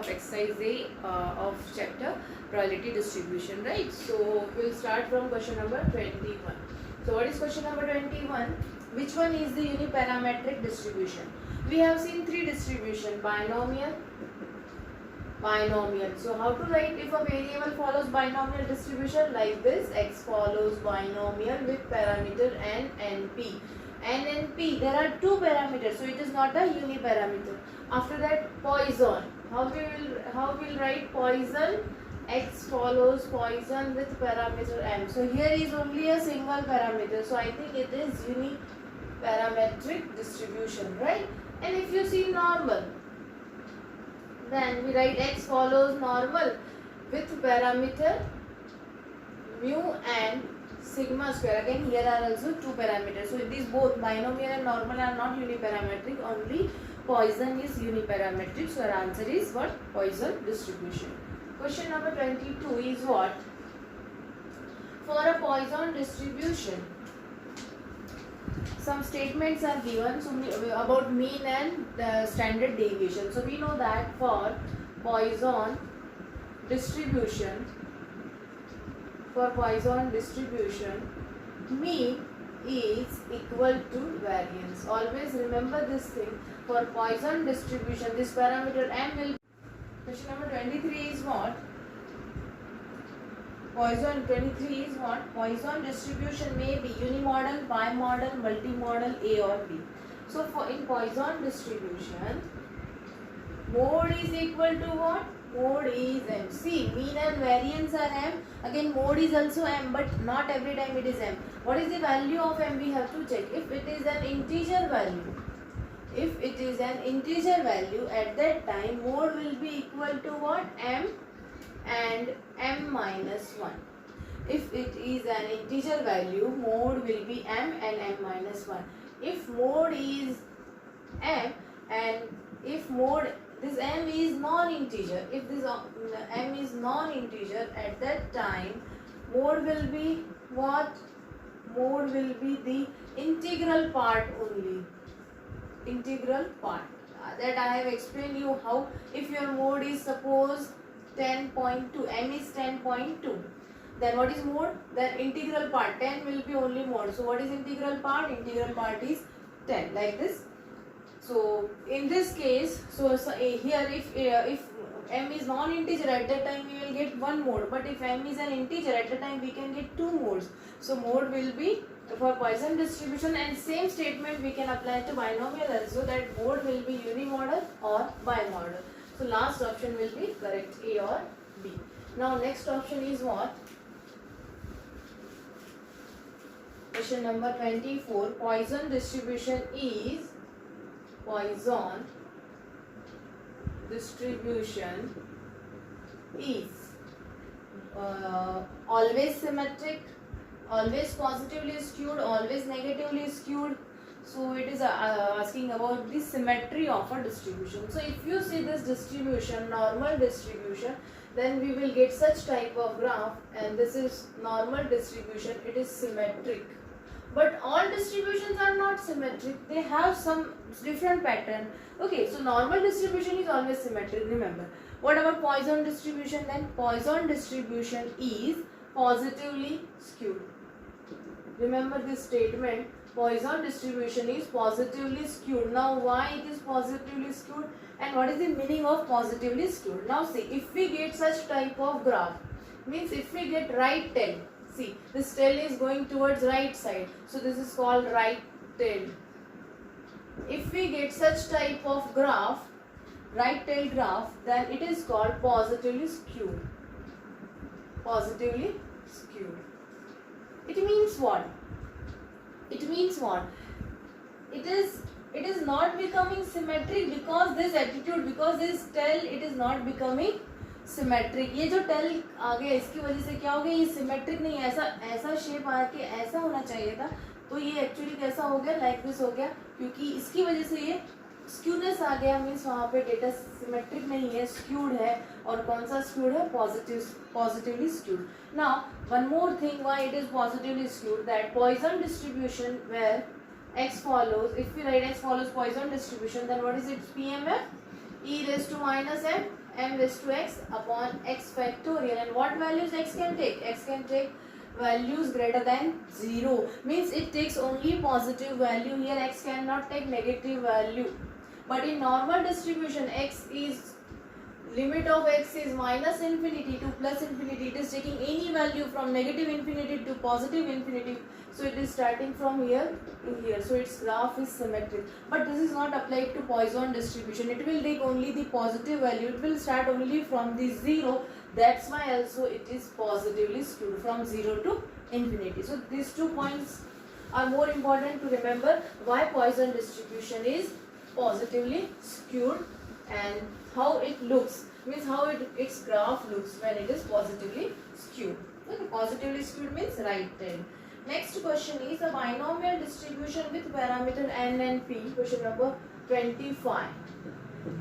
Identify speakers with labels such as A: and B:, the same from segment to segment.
A: of exercise A of chapter probability distribution, right? So we'll start from question number 21. So what is question number 21? Which one is the uniparametric distribution? We have seen three distribution: binomial. So how to write if a variable follows binomial distribution? Like this: x follows binomial with parameter n and p. N and p, there are two parameters, so it is not a uniparameter. After that, Poisson. How we'll write Poisson? X follows Poisson with parameter m. So here is only a single parameter, so I think it is uniparametric distribution, right? And if you see normal, then we write x follows normal with parameter mu and sigma square. Again, here are also two parameters. So these both binomial and normal are not uniparametric. Only Poisson is uniparametric. So our answer is what? Poisson distribution. Question number 22 is what? For a Poisson distribution, some statements are given about mean and standard deviation. So we know that for Poisson distribution, mean is equal to variance. Always remember this thing. For Poisson distribution, this parameter m will. Question number 23 is what? Poisson distribution may be unimodal, bimodal, multimodal, A or B. So for in Poisson distribution, mode is equal to what? Mode is m. See, mean and variance are m. Again, mode is also m, but not every time it is m. What is the value of m? We have to check. If it is an integer value, at that time mode will be equal to what? M and m minus 1. If it is an integer value, mode will be m and m minus 1. If mode is m and if mode this m is non-integer, if this m is non-integer, at that time mode will be what? Mode will be the integral part only. Integral part. That I have explained you how. If your mode is suppose 10.2, m is 10.2, then what is mode? Then integral part 10 will be only mode. So what is integral part? Integral part is 10, like this. So in this case, here if m is non-integer, at that time we will get one mode, but if m is an integer, at that time we can get two modes. So mode will be for Poisson distribution, and same statement we can apply to binomial also, that mode will be unimodal or bimodal. So last option will be correct, A or B. Now next option is what? Question number 24. Poisson distribution is always symmetric, always positively skewed, always negatively skewed. So it is asking about the symmetry of a distribution. So if you see this distribution, normal distribution, then we will get such type of graph, and this is normal distribution. It is symmetric. But all distributions are not symmetric. They have some different pattern. Okay, so normal distribution is always symmetric, remember. What about Poisson distribution then? Poisson distribution is positively skewed. Remember this statement. Poisson distribution is positively skewed. Now why it is positively skewed and what is the meaning of positively skewed? Now see, if we get such type of graph, means if we get right tail, see this tail is going towards right side, so this is called right tail. If we get such type of graph, right tail graph, then it is called positively skewed. Positively skewed. It means what? It means what? It is not becoming symmetric because this attitude, because this tail, it is not becoming symmetric. ये जो tell आ गया इसकी वजह से क्या हो गया? ये सिमेट्रिक नहीं है. ऐसा शेप आके ऐसा होना चाहिए था, तो ये एक्चुअली कैसा हो गया? लाइक दिस हो गया, क्योंकि इसकी वजह से ये स्क्यूनेस आ गया. मीन्स वहाँ पे डेटा सिमेट्रिक नहीं है, स्क्यूड है. और कौन सा स्क्यूड है? Positively skewed. Now one more thing why it is positively skewed, that Poisson distribution where x follows, if we write x follows Poisson distribution, then what is its PMF? e raised to minus m, m raised to x upon x factorial. And what values x can take? X can take values greater than 0. Means it takes only positive value. Here x cannot take negative value. But in normal distribution, x is limit of x is minus infinity to plus infinity. It is taking any value from negative infinity to positive infinity. So it is starting from here to here. So its graph is symmetric. But this is not applied to Poisson distribution. It will take only the positive value. It will start only from the 0. That's why also it is positively skewed from 0 to infinity. So these 2 points are more important to remember why Poisson distribution is positively skewed and how it looks, means how its graph looks when it is positively skewed. Okay, positively skewed means right-hand. Next question is a binomial distribution with parameter n and p. Question number 25.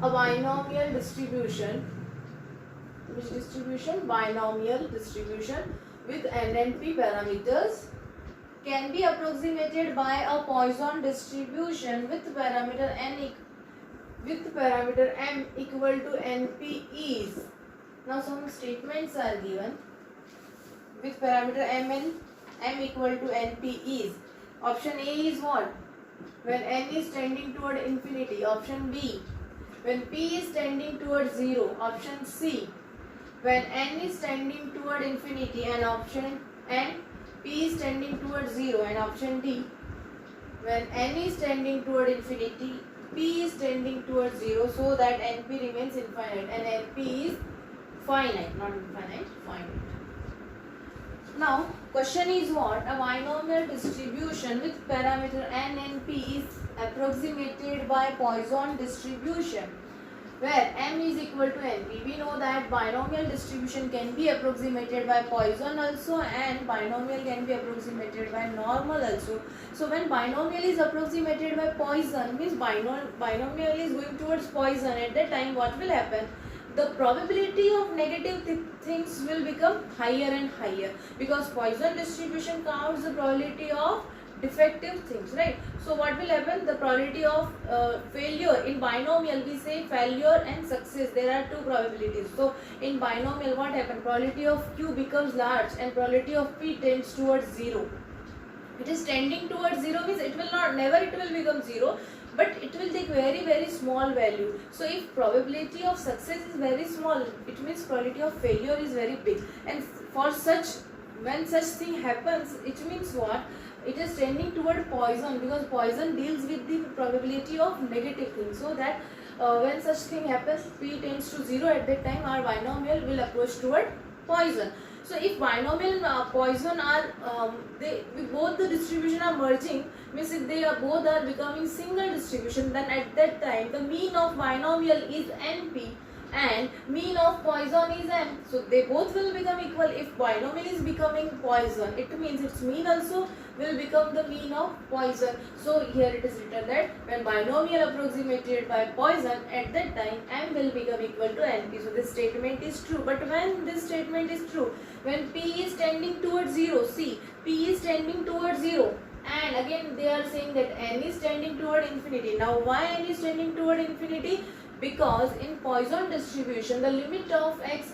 A: A binomial distribution, which distribution? Binomial distribution with n and p parameters can be approximated by a Poisson distribution with parameter m equal to np is. Now some statements are given with parameter m equal to np is. Option A is what? When n is tending toward infinity. Option B, when p is tending toward 0. Option C, when n is tending toward infinity. And option N, p is tending toward 0. And option D, when n is tending toward infinity, p is tending towards 0, so that np remains infinite, and np is finite, not infinite, finite. Now question is what? A binomial distribution with parameter n and p is approximated by Poisson distribution where m is equal to np. We know that binomial distribution can be approximated by Poisson also, and binomial can be approximated by normal also. So when binomial is approximated by Poisson, means binomial is going towards Poisson, at that time what will happen? The probability of negative things will become higher and higher, because Poisson distribution counts the probability of defective things, right? So what will happen? The probability of failure in binomial, we say failure and success, there are 2 probabilities. So in binomial what happens? Probability of q becomes large and probability of p tends towards 0. It is tending towards 0 means it will not, never it will become 0, but it will take very small value. So if probability of success is very small, it means probability of failure is very big. And for such, when such thing happens, it means what? It is tending toward Poisson, because Poisson deals with the probability of negative things. So that when such thing happens, p tends to 0, at that time our binomial will approach toward Poisson. So if binomial Poisson are both the distribution are merging, means if they are both are becoming single distribution, then at that time the mean of binomial is np and mean of Poisson is m. So they both will become equal. If binomial is becoming Poisson, it means its mean also will become the mean of Poisson. So here it is written that when binomial approximated by Poisson, at that time m will become equal to np. So this statement is true. But when this statement is true, when p is tending towards 0, see, p is tending towards 0, and again they are saying that n is tending toward infinity. Now why n is tending toward infinity? Because in Poisson distribution the limit of x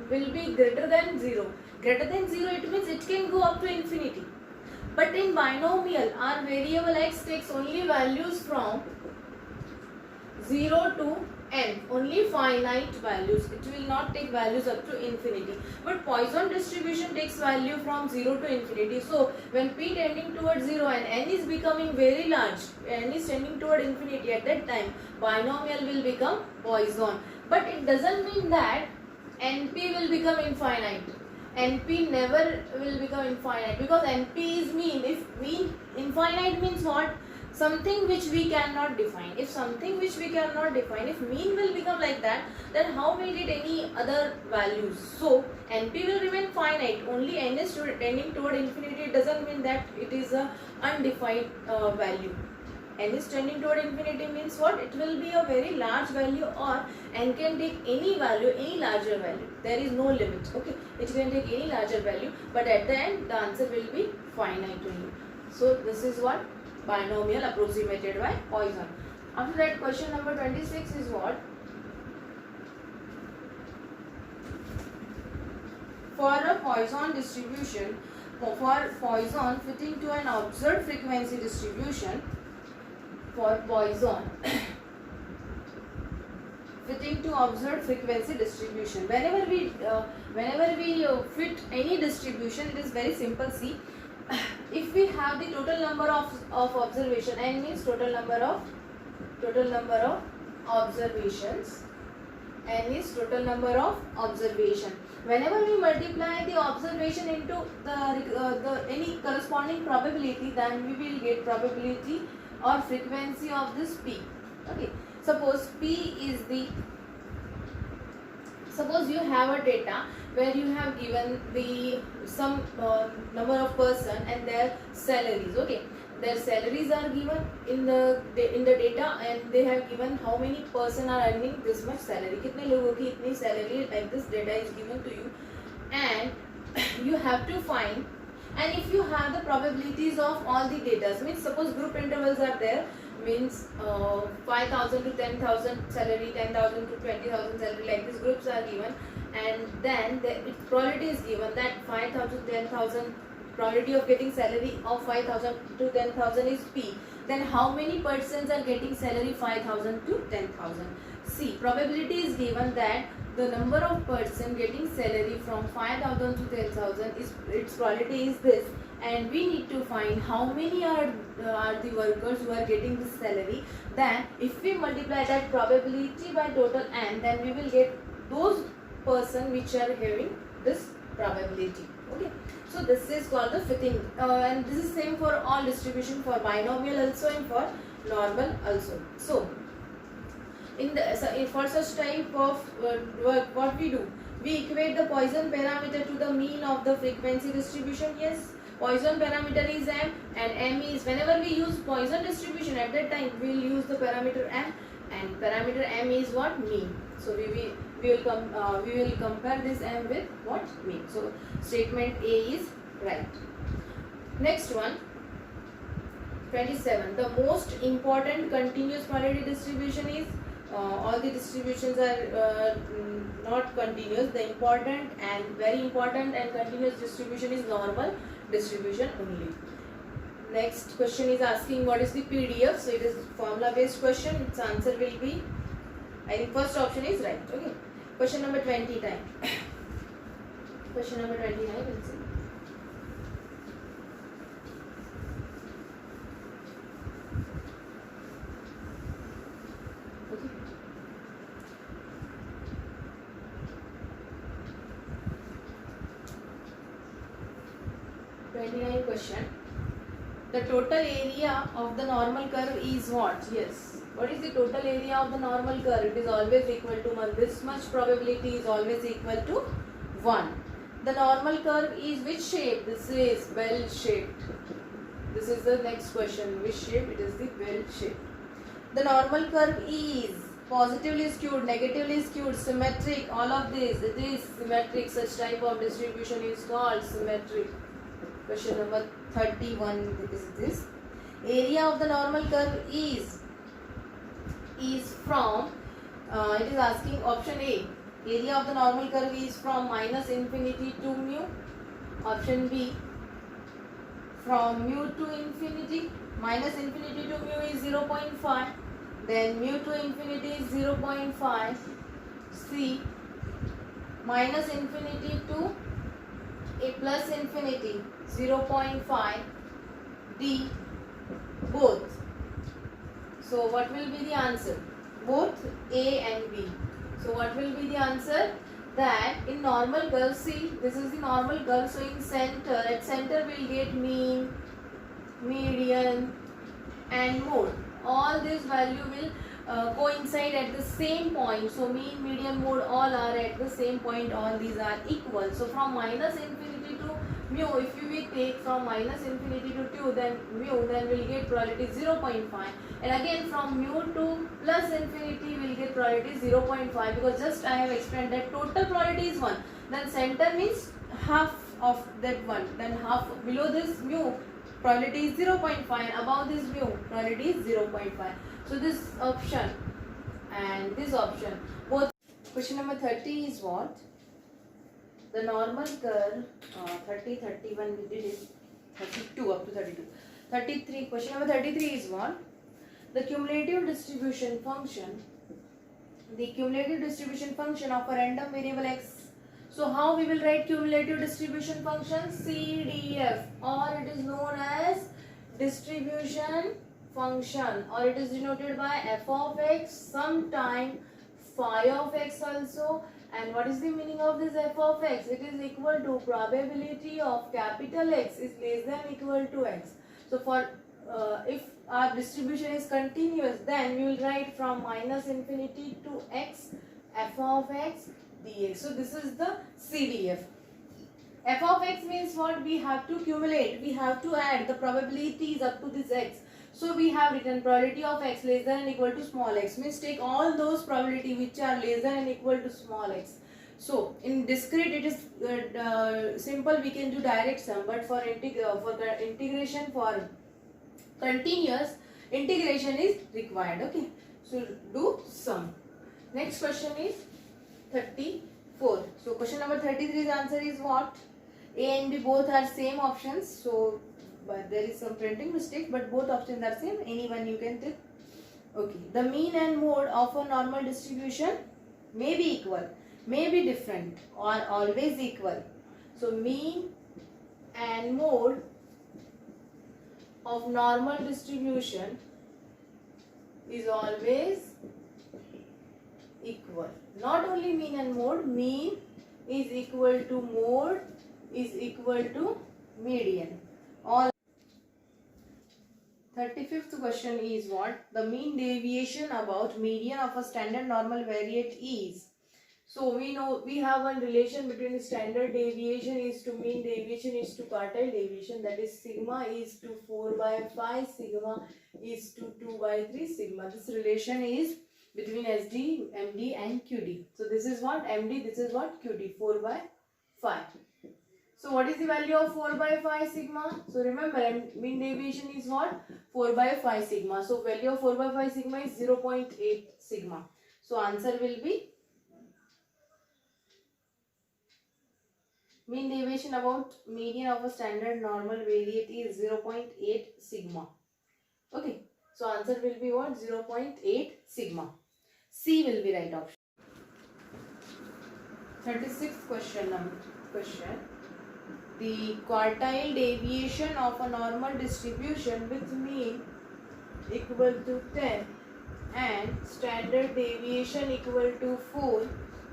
A: will be greater than 0. Greater than 0, it means it can go up to infinity. But in binomial, our variable x takes only values from 0 to n, only finite values. It will not take values up to infinity. But Poisson distribution takes value from 0 to infinity. So when p tending towards 0 and n is becoming very large, n is tending toward infinity, at that time binomial will become Poisson. But it doesn't mean that np will become infinite. NP never will become infinite, because NP is mean. If mean infinite means what? Something which we cannot define. If something which we cannot define, if mean will become like that, then how we did any other values? So NP will remain finite. Only n is tending toward infinity. It doesn't mean that it is a undefined value. N is tending toward infinity means what? It will be a very large value, or n can take any value, any larger value. There is no limit. Okay, it can take any larger value, but at the end the answer will be finite only. So this is what? Binomial approximated by Poisson. After that, question number 26 is what? for a Poisson distribution, for Poisson fitting to an observed frequency distribution, for Poisson fitting to observed frequency distribution, whenever we fit any distribution, it is very simple. See, if we have the total number of observation, n means total number of observations, n is total number of observation. Whenever we multiply the observation into the any corresponding probability, then we will get probability or frequency of this p. Okay, suppose you have a data where you have given the some number of person and their salaries. Okay, their salaries are given in the data, and they have given how many person are earning this much salary, कितने लोगों की इतनी salary, like this data is given to you, and you have to find. And if you have the probabilities of all the data, means suppose group intervals are there, means 5,000 to 10,000 salary, 10,000 to 20,000 salary, like these groups are given, and then the probability is given that 5,000 to 10,000 probability of getting salary of 5,000 to 10,000 is P. Then how many persons are getting salary 5,000 to 10,000? See, probability is given that the number of person getting salary from 5,000 to 10,000 is its probability is this, and we need to find how many are the workers who are getting this salary. Then if we multiply that probability by total n, then we will get those person which are having this probability. Okay, so this is called the fitting, and this is same for all distribution, for binomial also and for normal also. So for such type of work, what we do, we equate the Poisson parameter to the mean of the frequency distribution. Yes, Poisson parameter is m, and m is, whenever we use Poisson distribution, at that time we will use the parameter m, and parameter m is what? Mean. So we will compare this m with what? Mean. So statement A is right. Next one, 27. The most important continuous probability distribution is, all the distributions are not continuous. The important and very important and continuous distribution is normal distribution only. Next question is asking what is the PDF. So it is formula based question. Its answer will be, I think first option is right. Okay. Question number 20 time. Question number 29. Let's see. Okay. 29 question. The total area of the normal curve is what? Yes. What is the total area of the normal curve? It is always equal to 1. This much probability is always equal to 1. The normal curve is which shape? This is bell shaped. This is the next question. Which shape? It is the bell shape. The normal curve is positively skewed, negatively skewed, symmetric, all of this. It is symmetric. Such type of distribution is called symmetric. Question number 31 is this. Area of the normal curve is from, it is asking option A. Area of the normal curve is from minus infinity to mu. Option B, from mu to infinity. Minus infinity to mu is 0.5. Then mu to infinity is 0.5. C, minus infinity to a plus infinity 0.5. D, both. So what will be the answer? Both A and B. So what will be the answer? That in normal curve, see, this is the normal curve. So in center, at center we'll get mean, median and mode. All this value will coincide at the same point. So mean, median, mode all are at the same point. All these are equal. So from minus infinity to mu, if you will take from minus infinity to 2, then mu, then we'll get probability 0.5. And again from mu to plus infinity, we'll get probability 0.5, because just I have explained that total probability is 1. Then center means half of that 1. Then half below this mu, probability is 0.5. Above this mu, probability is 0.5. So this option and this option, both. Question number 30 is what? the normal curve 30, 31 we did it, 32 up to 32. 33, question number 33 is what? The cumulative distribution function. The cumulative distribution function of a random variable x. So how we will write cumulative distribution function? CDF, or it is known as distribution function, or it is denoted by f of x, sometime phi of x also. And what is the meaning of this f of x? It is equal to probability of capital X is less than equal to x. So for if our distribution is continuous, then we will write from minus infinity to x f of x dx. So this is the CDF. F of x means what? We have to cumulate, we have to add the probabilities up to this x. So we have written probability of x less than or equal to small x, means take all those probability which are less than or equal to small x. So in discrete it is simple, we can do direct sum, but for integration, for continuous integration is required. Okay, so do sum. Next question is 34. So question number 33's answer is what? A and B both are same options, so but there is some printing mistake, but both options are same, any one you can take. Okay, the mean and mode of a normal distribution may be equal, may be different, or always equal. So mean and mode of normal distribution is always equal. Not only mean and mode, mean is equal to mode is equal to median. All 35th question is what? The mean deviation about median of a standard normal variate is. So we know we have one relation between standard deviation is to mean deviation is to quartile deviation, that is sigma is to 4 by 5, sigma is to 2 by 3 sigma. This relation is between SD, MD and QD. So this is what MD, this is what QD, 4 by 5. So what is the value of 4 by 5 sigma? So remember mean deviation is what? 4 by 5 sigma. So value of 4 by 5 sigma is 0.8 sigma. So answer will be mean deviation about median of a standard normal variate is 0.8 sigma. Okay. So answer will be what? 0.8 sigma. C will be right option. 36th question. The quartile deviation of a normal distribution with mean equal to 10 and standard deviation equal to 4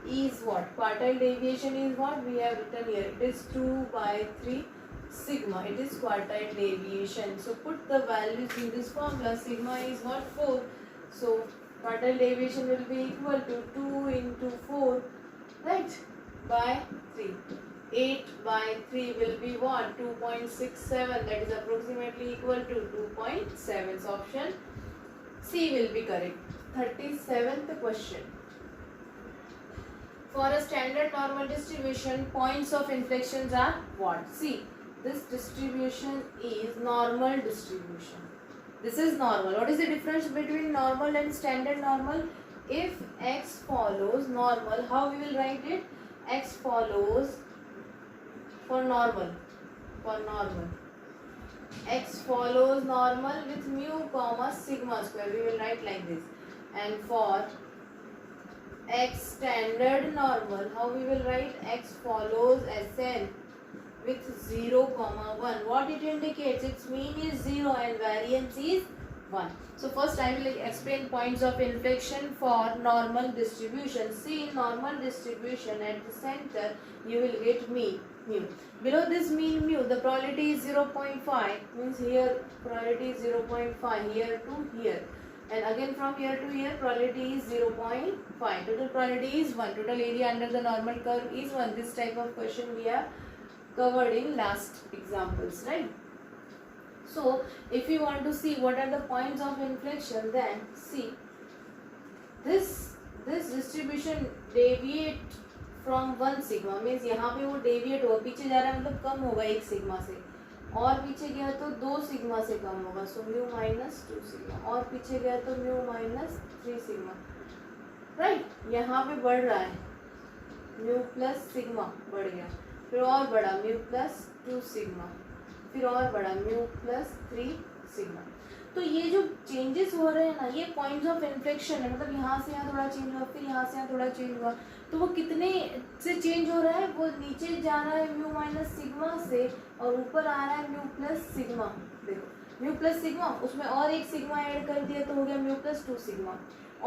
A: is what? Quartile deviation is what? We have written here. It is 2 by 3 sigma. It is quartile deviation. So put the values in this formula. Sigma is what? 4. So quartile deviation will be equal to 2 into 4, right, by 3. 8 by 3 will be what? 2.67. That is approximately equal to 2.7. So option C will be correct. 37th question. For a standard normal distribution, points of inflections are what? See, this distribution is normal distribution. This is normal. What is the difference between normal and standard normal? If x follows normal, how we will write it? X follows for normal. X follows normal with mu comma sigma square. We will write like this. And for x standard normal, how we will write? X follows Sn with 0 comma 1. What it indicates? Its mean is 0 and variance is 1. So first I will explain points of inflection for normal distribution. See, in normal distribution at the center you will get mu. Below this mean mu, the probability is 0.5, means here probability is 0.5, here to here. And again from here to here probability is 0.5. Total probability is 1. Total area under the normal curve is 1. This type of question we have covered in last examples, right? So if you want to see what are the points of inflection, then see this distribution deviate from 1 sigma, means यहाँ पे वो deviate होगा, पीछे जा रहा है मतलब कम होगा 1 sigma से, और पीछे गया तो 2 sigma से कम होगा, so mu minus 2 sigma, और पीछे गया तो mu minus 3 sigma, right? यहाँ पे बढ़ रहा है, म्यू प्लस सिग्मा बढ़ गया, फिर और बड़ा म्यू प्लस 2 सिग्मा, फिर और बड़ा म्यू प्लस 3 सिग्मा। तो ये जो चेंजेस हो रहे हैं ना, ये पॉइंट्स ऑफ इन्फ्लेक्शन है, मतलब यहाँ से यहाँ थोड़ा चेंज हुआ, फिर यहाँ से यहाँ थोड़ा चेंज हुआ, तो वो कितने से चेंज हो रहा है, वो नीचे जा रहा है म्यू माइनस सिग्मा से और ऊपर आ रहा है म्यू प्लस सिग्मा। देखो म्यू प्लस सिग्मा, उसमें और एक सिग्मा ऐड कर दिया तो हो गया म्यू प्लस 2 सिग्मा,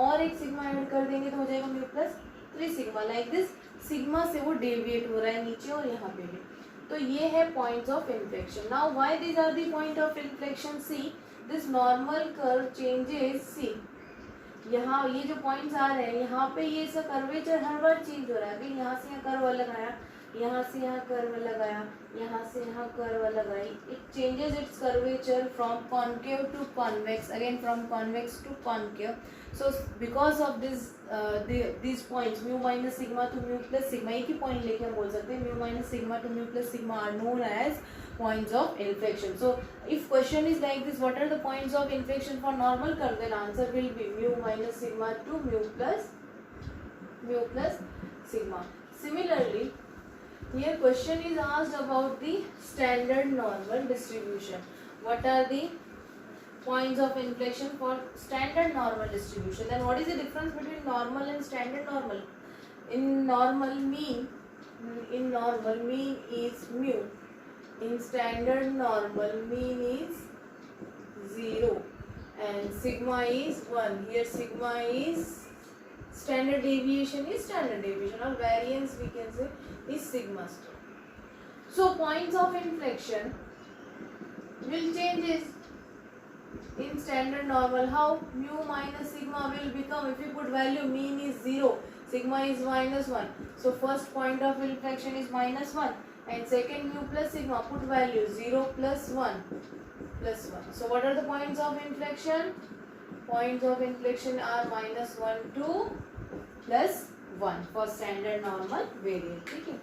A: और एक सिग्मा ऐड कर देंगे तो हो जाएगा mu plus 3 sigma. Like this sigma से वो डेविएट हो रहा है नीचे और यहाँ पे भी। तो ये है points of inflection. Now why these are the point of inflection? See this normal curve changes, see यहाँ ये जो पॉइंट्स आ रहे हैं यहाँ पे, ये सब कर्वेचर हर बार चेंज हो रहा है। अभी यहाँ से यहाँ कर्व अलग आया, यहाँ से यहाँ कर्व लगाया, यहाँ से यहाँ कर्व लगाई, it changes its curvature from concave to convex, again from convex to concave. So because of this these points mu minus sigma to mu plus sigma, एक ही पॉइंट लेके हम बोल सकते हैं mu minus sigma to mu plus sigma are known as points of inflection. So if question is like this, what are the points of inflection for normal curve, then answer will be mu minus sigma to mu plus sigma. Similarly, here question is asked about the standard normal distribution. What are the points of inflection for standard normal distribution? Then what is the difference between normal and standard normal? In normal mean is mu, in standard normal mean is 0 and sigma is 1. Here sigma is standard deviation, or variance we can say is sigma star. So points of inflection will changes in standard normal. How? Mu minus sigma will become, if you put value, mean is 0, sigma is minus 1, so first point of inflection is minus 1, and second mu plus sigma, put value 0 plus 1 plus 1. So what are the points of inflection? Points of inflection are minus 1 2 plus 1 for standard normal variant. ठीक है.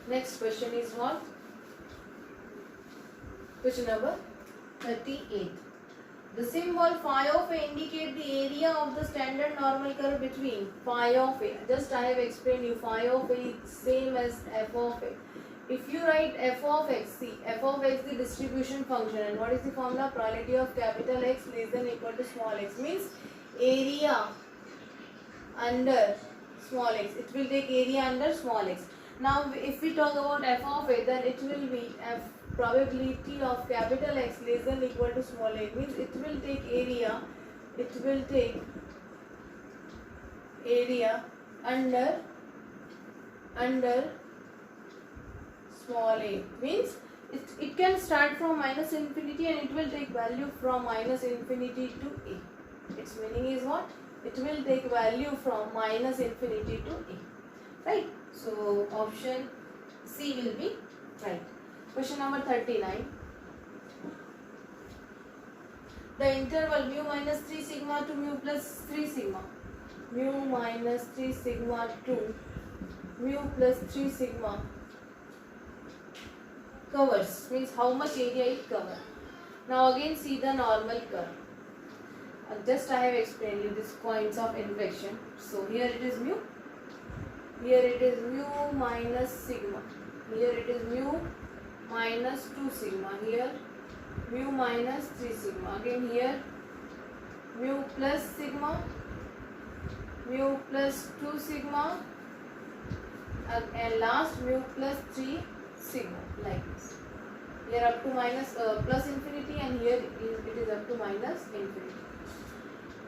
A: Next question is what? Question number 38. The symbol phi of A indicate the area of the standard normal curve between phi of A. Just I have explained you, phi of A is same as f of A. If you write f of x, see f of x the distribution function, and what is the formula? Probability of capital X less than equal to small x, means area under small x. It will take area under small x. Now if we talk about f of A, then it will be f probability of capital X less than equal to small a, means it will take area under small a, means it can start from minus infinity and it will take value from minus infinity to a. Its meaning is what? It will take value from minus infinity to a, right? So option C will be right. Question number 39. The interval mu minus 3 sigma to mu plus 3 sigma, mu minus 3 sigma to mu plus 3 sigma covers, means how much area it covers. Now again see the normal curve. Just I have explained you these points of inflection. So here it is mu, here it is mu minus sigma, here it is mu minus 2 sigma, here mu minus 3 sigma, again here mu plus sigma, mu plus 2 sigma, and last mu plus 3 sigma, like this. Here up to minus plus infinity, and here it is up to minus infinity.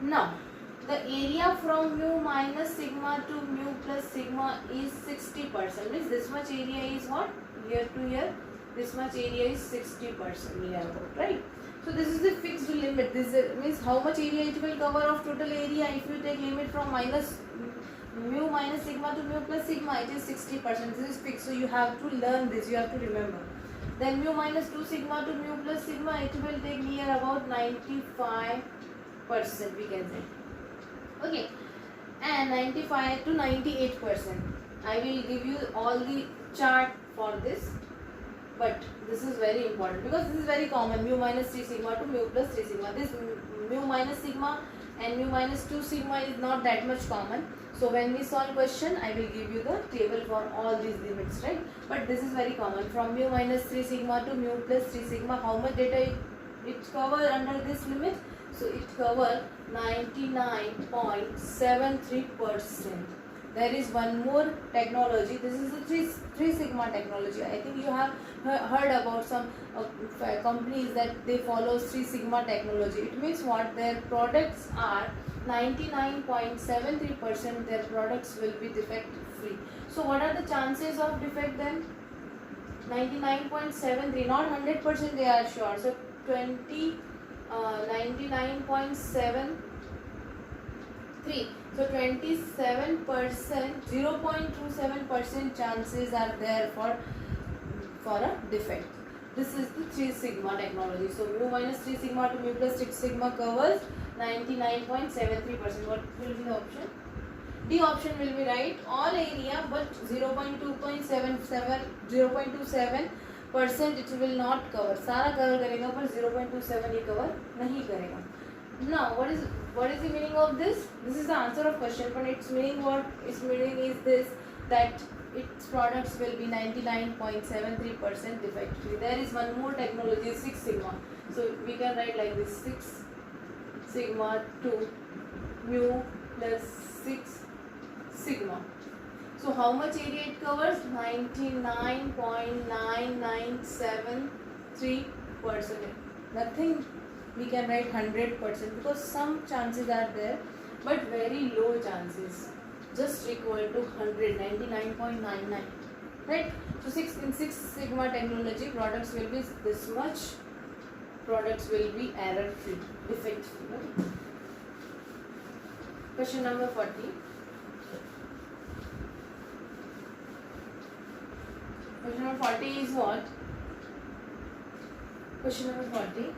A: Now the area from mu minus sigma to mu plus sigma is 60%, means this much area is what? Here to here, this much area is 60% near about, right? So this is the fixed limit. This means how much area it will cover of total area. If you take limit from mu minus sigma to mu plus sigma, it is 60%. This is fixed, so you have to learn this, you have to remember. Then mu minus 2 sigma to mu plus sigma, it will take near about 95%, we can say. Okay, and 95 to 98%. I will give you all the chart for this, but this is very important because this is very common. Mu minus 3 sigma to mu plus 3 sigma. This mu minus sigma and mu minus 2 sigma is not that much common. So when we solve question, I will give you the table for all these limits, right? But this is very common. From mu minus 3 sigma to mu plus 3 sigma, how much data it cover under this limit? So it cover 99.73%. There is one more technology. This is the 3 sigma technology. I think you have heard about some companies that they follow 3 sigma technology. It means what? Their products are 99.73%. Their products will be defect free. So what are the chances of defect then? 99.73, not 100% they are sure. So 99.73. So 27%, 0.27% chances are there for a defect. This is the 3 sigma technology. So mu minus 3 sigma to mu plus 6 sigma covers 99.73%. What will be the option? D option will be right. All area but 0.27% it will not cover. सारा cover करेगा पर 0.27 ही cover नहीं करेगा. Now what is the meaning of this? This is the answer of question, but its meaning is this, that its products will be 99.73% defect free. There is one more technology, 6 sigma. So we can write like this: 6 sigma to mu plus 6 sigma. So how much area it covers? 99.9973%. Nothing. We can write 100% because some chances are there, but very low chances, just equal to 100, 99.99, right? So in 6 sigma technology, products will be this much. Products will be error free, defect free. Right? Question number 40. Question number 40 is what? Question number 40.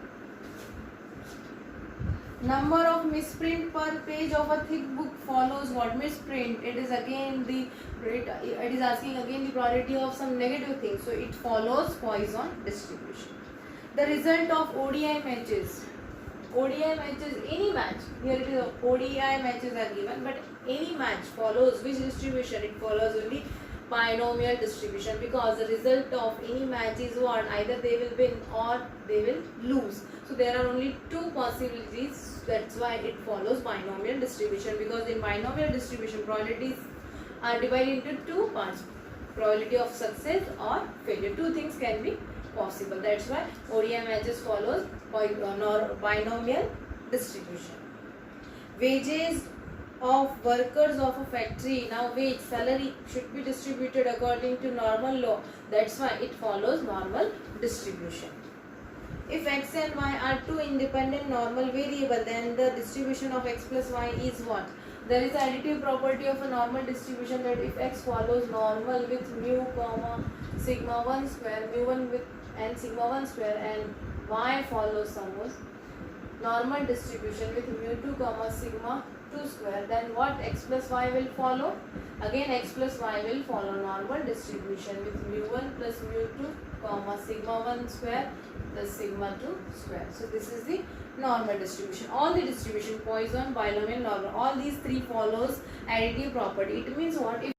A: Number of misprint per page of a thick book follows what? Misprint. It is asking again the probability of some negative thing. So it follows Poisson distribution. The result of ODI matches. ODI matches, any match. Here it is ODI matches are given, but any match follows which distribution? It follows only binomial distribution, because the result of any match is what? Either they will win or they will lose. So there are only 2 possibilities. That's why it follows binomial distribution, because in binomial distribution probabilities are divided into 2 parts: probability of success or failure. 2 things can be possible. That's why ODI matches follows binomial distribution. Wages of workers of a factory. Now wage, salary should be distributed according to normal law. That's why it follows normal distribution. If x and y are 2 independent normal variable, then the distribution of x plus y is what? There is additive property of a normal distribution, that if x follows normal with mu comma sigma 1 square, mu 1 with and sigma 1 square, and y follows some normal distribution with mu 2 comma sigma 2 square, then what? X plus y will follow. Again x plus y will follow normal distribution with mu 1 plus mu 2 comma sigma 1 square plus sigma 2 square. So this is the normal distribution. All the distribution, Poisson, binomial, normal, all these 3 follows additive property. It means what? If